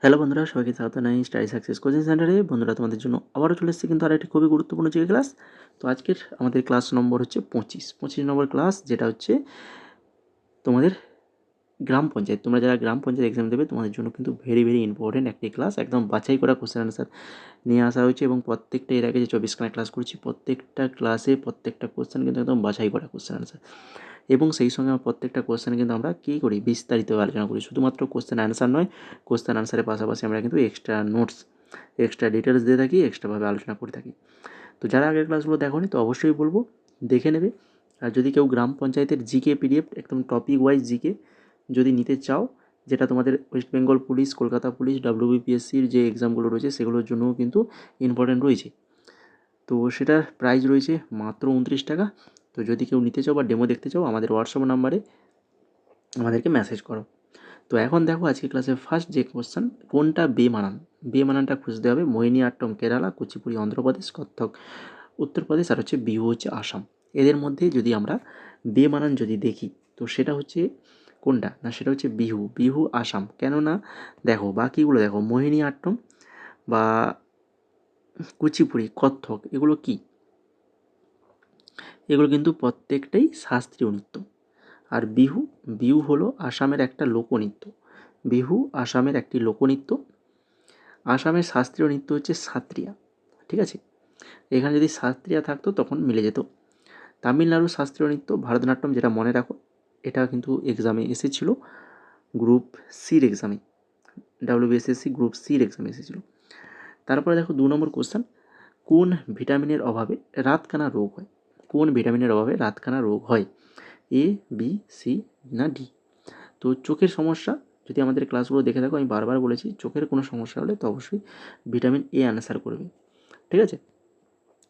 Hello বন্ধুরা, সবাইকে স্বাগত জানাই স্টাডি সাকসেস কোচিং সেন্টারে। বন্ধুরা, তোমাদের জন্য আবারও চলে এসেছি কিন্তু আরেকটি খুবই গুরুত্বপূর্ণ জিকে ক্লাস। তো আজকের আমাদের ক্লাস নম্বর হচ্ছে 25 নম্বর ক্লাস, যেটা হচ্ছে তোমাদের গ্রাম পঞ্চায়েত। তোমরা যারা গ্রাম পঞ্চায়েত এক্সাম দেবে তোমাদের জন্য কিন্তু ভেরি ভেরি ইম্পর্টেন্ট একটি ক্লাস। একদম বাছাই করা কোশ্চেন আনসার নিয়ে আসা হয়েছে এবং প্রত্যেকটা এর আগে যে 24খানা ক্লাস করেছি প্রত্যেকটা ক্লাসে প্রত্যেকটা কোশ্চেন কিন্তু একদম বাছাই করা কোশ্চেন আনসার, এবং সেই সঙ্গে আমার প্রত্যেকটা কোশ্চেন কিন্তু আমরা কী করি, বিস্তারিতভাবে আলোচনা করি। শুধুমাত্র কোশ্চেন অ্যান্সার নয়, কোশ্চেন অ্যান্সারের পাশাপাশি আমরা কিন্তু এক্সট্রা নোটস, এক্সট্রা ডিটেলস দিয়ে থাকি, এক্সট্রাভাবে আলোচনা করে থাকি। তো যারা আগের ক্লাসগুলো দেখোনি তো অবশ্যই বলবো দেখে নেবে। আর যদি কেউ গ্রাম পঞ্চায়েতের জিকে পিডিএফ একদম টপিক ওয়াইজ জিকে যদি নিতে চাও, যেটা তোমাদের West Bengal police, Kolkata police, ডাব্লিউবিপিএসসির যে এক্সামগুলো রয়েছে সেগুলোর জন্যও কিন্তু ইম্পর্টেন্ট রয়েছে। তো সেটার প্রাইস রয়েছে মাত্র 29 টাকা। তো যদি কেউ নিতে চাও বা ডেমো দেখতে চাও আমাদের হোয়াটসঅ্যাপ নাম্বারে আমাদেরকে মেসেজ করো। তো এখন দেখো আজকে ক্লাসের ফার্স্ট যে কোশ্চেন, কোনটা বেমানান। বেমানানটা খুঁজতে হবে। মোহিনীআট্টম কেরালা, কুচিপুড়ি অন্ধ্রপ্রদেশ, কত্থক উত্তরপ্রদেশ, আর হচ্ছে বিহু হচ্ছে আসাম। এদের মধ্যে যদি আমরা বেমানান যদি দেখি তো সেটা হচ্ছে কোনটা না, সেটা হচ্ছে বিহু। বিহু আসাম। কেননা দেখো বাকিগুলো দেখো, মোহিনীআট্টম বা কুচিপুড়ি, কত্থক, এগুলো কি, এগুলো কিন্তু প্রত্যেকটাই শাস্ত্রীয় নৃত্য। আর বিহু, বিহু হলো আসামের একটা লোকনৃত্য। বিহু আসামের একটি লোকনৃত্য। আসামের শাস্ত্রীয় নৃত্য হচ্ছে সাত্রিয়া। ঠিক আছে, এখানে যদি সাত্রিয়া থাকতো তখন মিলে যেত। তামিলনাড়ুর শাস্ত্রীয় নৃত্য ভারতনাট্যম, যেটা মনে রাখো, এটা কিন্তু এক্সামে এসেছিল, গ্রুপ সির এক্সামে, ডাব্লিউবিএসএসসি গ্রুপ সির এক্সামে এসেছিল। তারপরে দেখো 2 নম্বর কোশ্চেন, কোন ভিটামিনের অভাবে রাতকানা রোগ হয়। কোন ভিটামিনের অভাবে রাতকানা রোগ হয়, এ, বি, সি না ডি। তো চোখের সমস্যা, যদি আমাদের ক্লাসগুলো দেখে থাকো আমি বারবার বলেছি চোখের কোনো সমস্যা হলে তো অবশ্যই ভিটামিন এ অ্যান্সার করবে। ঠিক আছে,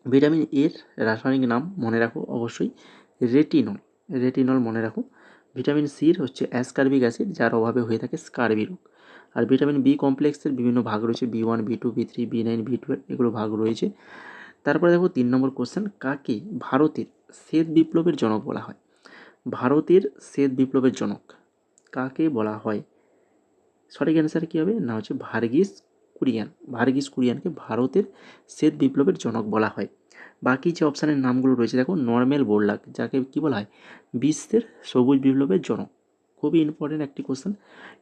ভিটামিন এর রাসায়নিক নাম মনে রাখো অবশ্যই, রেটিনল। রেটিনল মনে রাখো। ভিটামিন সির হচ্ছে অ্যাসকার্বিক অ্যাসিড, যার অভাবে হয়ে থাকে স্কার্বি রোগ। আর ভিটামিন বি কমপ্লেক্সের বিভিন্ন ভাগ রয়েছে, বি1, বি2, বি3, বি9, বি12, এগুলো ভাগ রয়েছে। তারপরে দেখো 3 নম্বর কোশ্চেন, কাকে ভারতের শ্বেত বিপ্লবের জনক বলা হয়। ভারতের শ্বেত বিপ্লবের জনক কাকে বলা হয়। সঠিক অ্যান্সার কী হবে না, হচ্ছে ভার্গিস কুরিয়ান। ভার্গিস কুরিয়ানকে ভারতের শ্বেত বিপ্লবের জনক বলা হয়। বাকি যে অপশানের নামগুলো রয়েছে দেখো, নর্ম্যাল বোরলাগ, যাকে কী বলা হয় বিশ্বের সবুজ বিপ্লবের জনক। খুবই ইম্পর্টেন্ট একটি কোশ্চেন।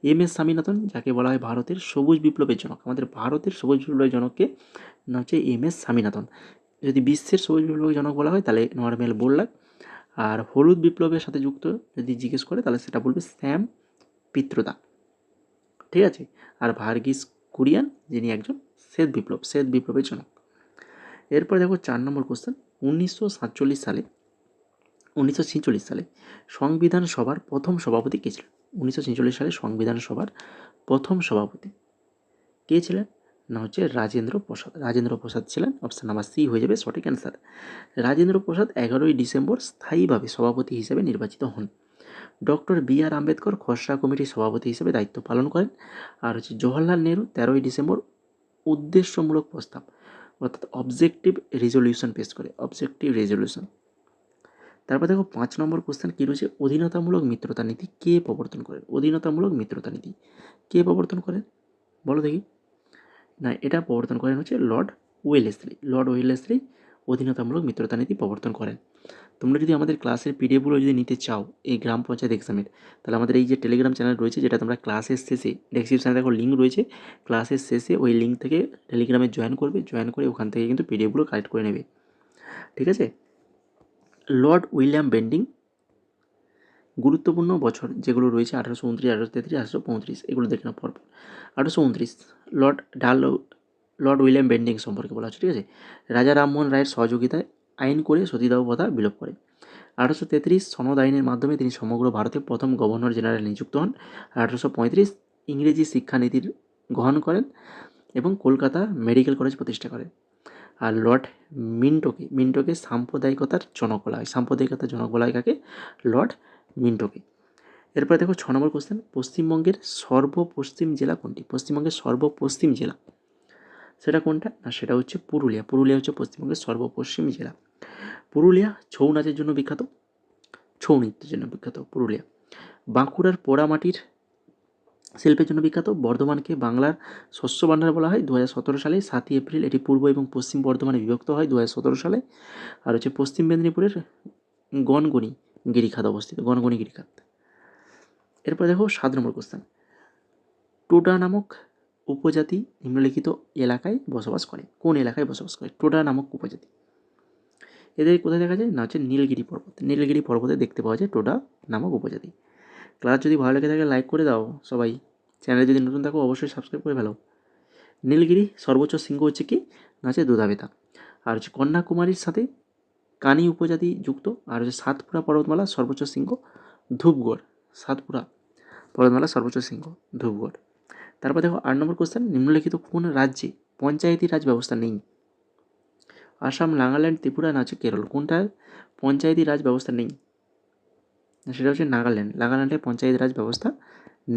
এম.এস. স্বামীনাথন, যাকে বলা হয় ভারতের সবুজ বিপ্লবের জনক। আমাদের ভারতের সবুজ বিপ্লবের জনককে না হচ্ছে এম.এস. স্বামীনাথন। যদি বিশ্বের সবুজ বিপ্লবের জনক বলা হয় তাহলে নর্ম্যাল বোরলাগ। আর হলুদ বিপ্লবের সাথে যুক্ত যদি জিজ্ঞেস করে তাহলে সেটা বলবে স্যাম পিত্রদা। ঠিক আছে, আর ভার্গিস কুরিয়ান যিনি একজন শ্বেত বিপ্লবের জনক। এরপর দেখো 4 নম্বর কোশ্চেন, 1946 সালে সংবিধান সভার প্রথম সভাপতি কে ছিলেন। 1946 সালে সংবিধান সভার প্রথম সভাপতি কে ছিলেন না, হচ্ছে রাজেন্দ্র প্রসাদ। রাজেন্দ্র প্রসাদ ছিলেন। অপশান নাম্বার সি হয়ে যাবে সঠিক অ্যান্সার। রাজেন্দ্র প্রসাদ 11ই ডিসেম্বর স্থায়ীভাবে সভাপতি হিসেবে নির্বাচিত হন। Doctor B.R.. আম্বেদকর খসড়া কমিটির সভাপতি হিসেবে দায়িত্ব পালন করেন। আর হচ্ছে জওহরলাল নেহরু 13ই ডিসেম্বর উদ্দেশ্যমূলক প্রস্তাব অর্থাৎ অবজেক্টিভ রেজলিউশন পেশ করে। Objective resolution. তারপর দেখো 5 নম্বর কোশ্চেন কী রয়েছে, অধীনতামূলক মিত্রতা নীতি কে প্রবর্তন করেন। অধীনতামূলক মিত্রতা নীতি কে প্রবর্তন করেন বলো দেখি। না, এটা প্রবর্তন করেন হচ্ছে লর্ড ওয়েলেসলি। লর্ড ওয়েলেসলি অধীনতামূলক মিত্রতা নীতি প্রবর্তন করেন। তোমরা যদি আমাদের ক্লাসের পিডিএফগুলো যদি নিতে চাও এই গ্রাম পঞ্চায়েত এক্সামের, তাহলে আমাদের এই যে টেলিগ্রাম চ্যানেল রয়েছে, যেটা তোমরা ক্লাসের শেষে ডেসক্রিপশানে দেখো লিঙ্ক রয়েছে, ক্লাসের শেষে ওই লিঙ্ক থেকে টেলিগ্রামে জয়েন করবে, জয়েন করে ওখান থেকে কিন্তু পিডিএফগুলো কালেক্ট করে নেবে। ঠিক আছে, লর্ড উইলিয়াম বেন্টিং গুরুত্বপূর্ণ বছর যেগুলো রয়েছে 1829, 1833, 1835, এগুলো দেখে নাও পরপর। 1829 লর্ড ডাল লর্ড উইলিয়াম বেন্টিং সম্পর্কে বলা হচ্ছে। ঠিক আছে, রাজা রামমোহন রায়ের সহযোগিতায় আইন করে সতীদাহ প্রথা বিলোপ করে। 1833 সনদ আইনের মাধ্যমে তিনি সমগ্র ভারতের প্রথম গভর্নর জেনারেল নিযুক্ত হন। 1835 ইংরেজি শিক্ষানীতির গ্রহণ করেন এবং কলকাতা মেডিকেল কলেজ প্রতিষ্ঠা করেন। আর লর্ড মিন্টোকে সাম্প্রদায়িকতার জনক বলা হয়। সাম্প্রদায়িকতার জনক বলা হয় কাকে, লর্ড মিন্টোকে। এরপরে দেখো 6 নম্বর কোশ্চেন, পশ্চিমবঙ্গের সর্বপশ্চিম জেলা কোনটি। পশ্চিমবঙ্গের সর্বপশ্চিম জেলা সেটা কোনটা না, সেটা হচ্ছে পুরুলিয়া। পুরুলিয়া হচ্ছে পশ্চিমবঙ্গের সর্বপশ্চিম জেলা। পুরুলিয়া ছৌ নাচের জন্য বিখ্যাত, ছৌ নৃত্যের জন্য বিখ্যাত পুরুলিয়া। বাঁকুড়ার পোড়ামাটির শিল্পের জন্য বিখ্যাত। বর্ধমানকে বাংলার শস্য ভাণ্ডার বলা হয় 2017 সালে 7ই এপ্রিল এটি পূর্ব এবং পশ্চিম বর্ধমানে বিভক্ত হয় 2017 সালে। আর হচ্ছে পশ্চিম মেদিনীপুরের গনগনি গিরিখাত অবস্থিত, গনগনি গিরিখাত। এরপর দেখো 7 নম্বর কোশ্চেন, টোডা নামক উপজাতি নিম্নলিখিত এলাকায় বসবাস করে। কোন এলাকায় বসবাস করে? টোডা নামক উপজাতি। এদের কোথায় দেখা যায়? না হচ্ছে নীলগিরি পর্বত। নীলগিরি পর্বতে দেখতে পাওয়া যায় টোডা নামক উপজাতি। ক্লাস যদি ভালো লেগে থাকে লাইক করে দাও সবাই। চ্যানেলে যদি নতুন থাকো অবশ্যই সাবস্ক্রাইব করে ফেলো। নীলগিরি সর্বোচ্চ শৃঙ্গ হচ্ছে কি? না হচ্ছে দুধাবেতা। আর হচ্ছে কন্যাকুমারীর সাথে কানি উপজাতি যুক্ত। আর হচ্ছে সাতপুরা পর্বতমালা সর্বোচ্চ শৃঙ্গ ধূপগড়। সাতপুরা পর্বতমালা সর্বোচ্চ শৃঙ্গ ধূপগড়। তারপর দেখো 8 নম্বর কোশ্চেন, নিম্নলিখিত কোন রাজ্যে পঞ্চায়েতি রাজ ব্যবস্থা নেই? আসাম, নাগাল্যান্ড, ত্রিপুরা না হচ্ছে কেরল? কোনটায় পঞ্চায়েতি রাজ ব্যবস্থা নেই? সেটা হচ্ছে নাগাল্যান্ড। নাগাল্যান্ডে পঞ্চায়েত রাজ ব্যবস্থা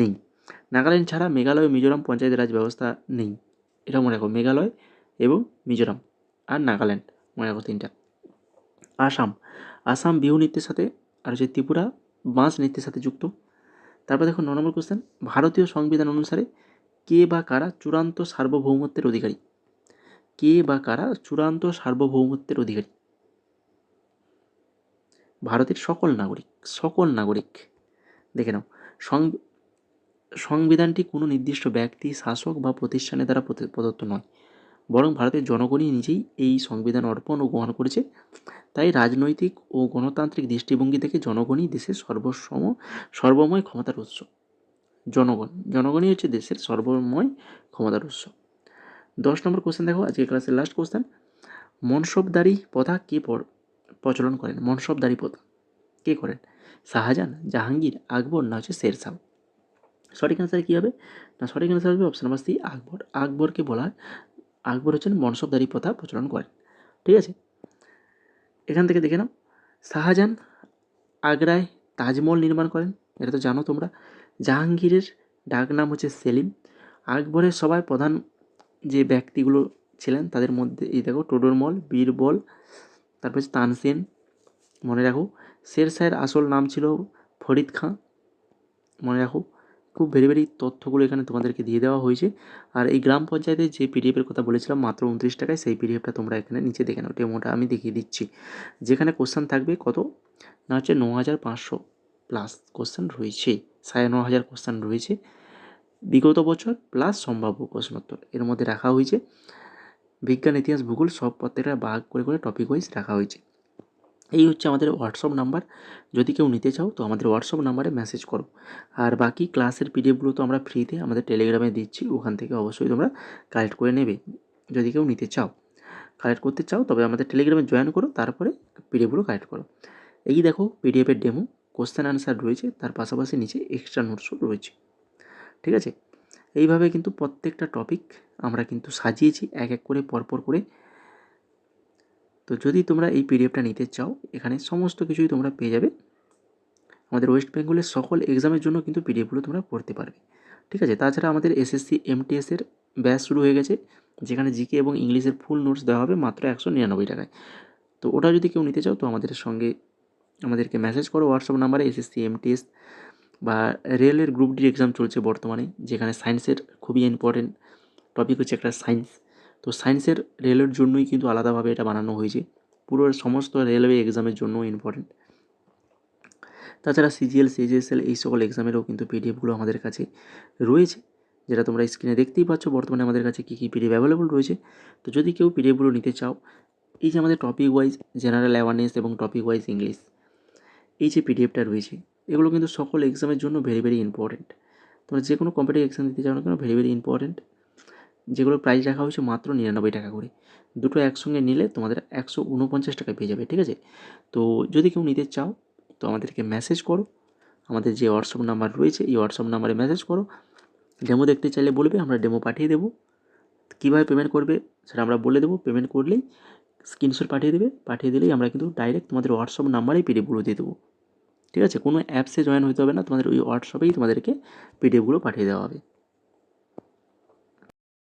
নেই। নাগাল্যান্ড ছাড়া মেঘালয় ও মিজোরাম পঞ্চায়েত রাজ ব্যবস্থা নেই। এটা মনে রাখো, মেঘালয় এবং মিজোরাম আর নাগাল্যান্ড মনে রাখো তিনটা। আসাম, আসাম বিহু নৃত্যের সাথে আর হচ্ছে ত্রিপুরা বাঁশ নৃত্যের সাথে যুক্ত। তারপর দেখো 9 নম্বর কোশ্চেন, ভারতীয় সংবিধান অনুসারে কে বা কারা চূড়ান্ত সার্বভৌমত্বের অধিকারী? কে বা কারা চূড়ান্ত সার্বভৌমত্বের অধিকারী? ভারতের সকল নাগরিক। সকল নাগরিক। দেখে নাও, সংবিধানটি কোনো নির্দিষ্ট ব্যক্তি, শাসক বা প্রতিষ্ঠানের দ্বারা প্রদত্ত নয়, বরং ভারতের জনগণই নিজেই এই সংবিধান অর্পণ ও গ্রহণ করেছে। তাই রাজনৈতিক ও গণতান্ত্রিক দৃষ্টিভঙ্গি থেকে জনগণই দেশের সর্বময় ক্ষমতার উৎস। জনগণই হচ্ছে দেশের সর্বময় ক্ষমতার উৎস। 10 নম্বর কোশ্চেন দেখো, আজকে ক্লাসের লাস্ট কোশ্চেন, মনসবদারি প্রথা কে প্রচলন করেন? মনসবদারি প্রথা কে করেন? শাহজাহান, জাহাঙ্গীর, আকবর না হচ্ছে শেরশাহ? সঠিক অ্যান্সার কী হবে? না, সঠিক অ্যান্সার হবে অপশন নাম্বার সি, আকবর। আকবরকে বলা হয়, আকবর হচ্ছেন মনসবদারি প্রথা প্রচলন করেন। ঠিক আছে, এখান থেকে দেখে নাও, শাহজাহান আগ্রায় তাজমহল নির্মাণ করেন, এটা তো জানো তোমরা। জাহাঙ্গীরের ডাকনাম হচ্ছে সেলিম। আকবরের সবাই প্রধান যে ব্যক্তিগুলো ছিলেন তাদের মধ্যে এই দেখো, টোডরমল, বীরবল, তারপর হচ্ছে তানসেন, মনে রাখো। শেরশাহের আসল নাম ছিল ফরিদ খাঁ, মনে রাখো। খুব ভেরি তথ্যগুলো এখানে তোমাদেরকে দিয়ে দেওয়া হয়েছে। আর এই গ্রাম পঞ্চায়েতের যে পিডিএফের কথা বলেছিলাম মাত্র 29 টাকায়, সেই পিডিএফটা তোমরা এখানে নিচে দেখে নাও, ডেমোটা আমি দেখিয়ে দিচ্ছি। যেখানে কোশ্চেন থাকবে কত না হচ্ছে 9500 প্লাস কোশ্চেন রয়েছে, 9500 কোশ্চেন রয়েছে বিগত বছর প্লাস সম্ভাব্য প্রশ্নোত্তর এর মধ্যে রাখা হয়েছে। বিজ্ঞান, ইতিহাস, ভূগোল সব প্রত্যেকটা ভাগ করে করে টপিক ওয়াইজ রাখা হয়েছে। এই হচ্ছে আমাদের হোয়াটসঅ্যাপ নাম্বার। যদি কেউ নিতে চাও তো আমাদের হোয়াটসঅ্যাপ নাম্বারে মেসেজ করো। আর বাকি ক্লাসের পিডিএফগুলো তো আমরা ফ্রিতে আমাদের টেলিগ্রামে দিচ্ছি, ওখান থেকে অবশ্যই তোমরা কালেক্ট করে নেবে। যদি কেউ নিতে চাও, কালেক্ট করতে চাও, তবে আমাদের টেলিগ্রামে জয়েন করো, তারপরে পিডিএফগুলো কালেক্ট করো। এই দেখো পিডিএফের ডেমো, কোশ্চেন আনসার রয়েছে, তার পাশাপাশি নিচে এক্সট্রা নোটসও রয়েছে। ঠিক আছে, এইভাবে কিন্তু প্রত্যেকটা টপিক আমরা কিন্তু সাজিয়েছি এক এক করে পরপর করে। তো যদি তোমরা এই পিডিএফটা নিতে চাও, এখানে সমস্ত কিছুই তোমরা পেয়ে যাবে। আমাদের ওয়েস্ট বেঙ্গলের সকল এক্সামের জন্য কিন্তু পিডিএফগুলো তোমরা পড়তে পারবে। ঠিক আছে, তাছাড়া আমাদের এসএসসি এমটিএসের ব্যাচ শুরু হয়ে গেছে, যেখানে জিকে এবং ইংলিশের ফুল নোটস দেওয়া হবে মাত্র 199 টাকায়। তো ওটা যদি কেউ নিতে চাও তো আমাদেরকে মেসেজ করো হোয়াটসঅ্যাপ নাম্বারে। এসএসসি এমটিএস বা রেলের গ্রুপ ডি এক্সাম চলছে বর্তমানে, যেখানে সায়েন্সের খুবই ইম্পর্টেন্ট টপিক হচ্ছে একটা সায়েন্স। তো সায়েন্সের রেলের জন্যই কিন্তু আলাদাভাবে এটা বানানো হয়েছে, পুরো সমস্ত রেলওয়ে এক্সামের জন্য ইম্পর্টেন্ট। তাছাড়া সিজিএল, সিজিএসএল এই সকল এক্সামেরও কিন্তু পিডিএফগুলো আমাদের কাছে রয়েছে, যেটা তোমরা স্ক্রিনে দেখতেই পাচ্ছ বর্তমানে আমাদের কাছে কী কী পিডিএফ অ্যাভেলেবল রয়েছে। তো যদি কেউ পিডিএফগুলো নিতে চাও, এই যে আমাদের টপিক ওয়াইজ জেনারেল অ্যাওয়ারনেস এবং টপিক ওয়াইজ ইংলিশ, এই যে পিডিএফটা রয়েছে, এগুলো কিন্তু সকল এক্সামের জন্য ভেরি ইম্পর্টেন্ট। তোমরা যে কোনো কম্পিটিটিভ এক্সাম দিতে চাও না কেন, ভেরি ইম্পর্টেন্ট। যেগুলোর প্রাইস রাখা হয়েছে মাত্র 99 টাকা করে। দুটো একসঙ্গে নিলে তোমাদের 149 টাকায় পেয়ে যাবে। ঠিক আছে, তো যদি কেউ নিতে চাও তো আমাদেরকে মেসেজ করো। আমাদের যে হোয়াটসঅ্যাপ নাম্বার রয়েছে এই হোয়াটসঅ্যাপ নাম্বারে মেসেজ করো। ডেমো দেখতে চাইলে বলবে, আমরা ডেমো পাঠিয়ে দেবো। কীভাবে পেমেন্ট করবে সেটা আমরা বলে দেবো। পেমেন্ট করলেই স্ক্রিনশট পাঠিয়ে দেবে, পাঠিয়ে দিলেই আমরা কিন্তু ডাইরেক্ট তোমাদের হোয়াটসঅ্যাপ নাম্বারেই পিডিএফগুলো দিয়ে দেবো। ঠিক আছে, কোনো অ্যাপসে জয়েন হতে হবে না, তোমাদের ওই হোয়াটসঅ্যাপেই তোমাদেরকে পিডিএফগুলো পাঠিয়ে দেওয়া হবে।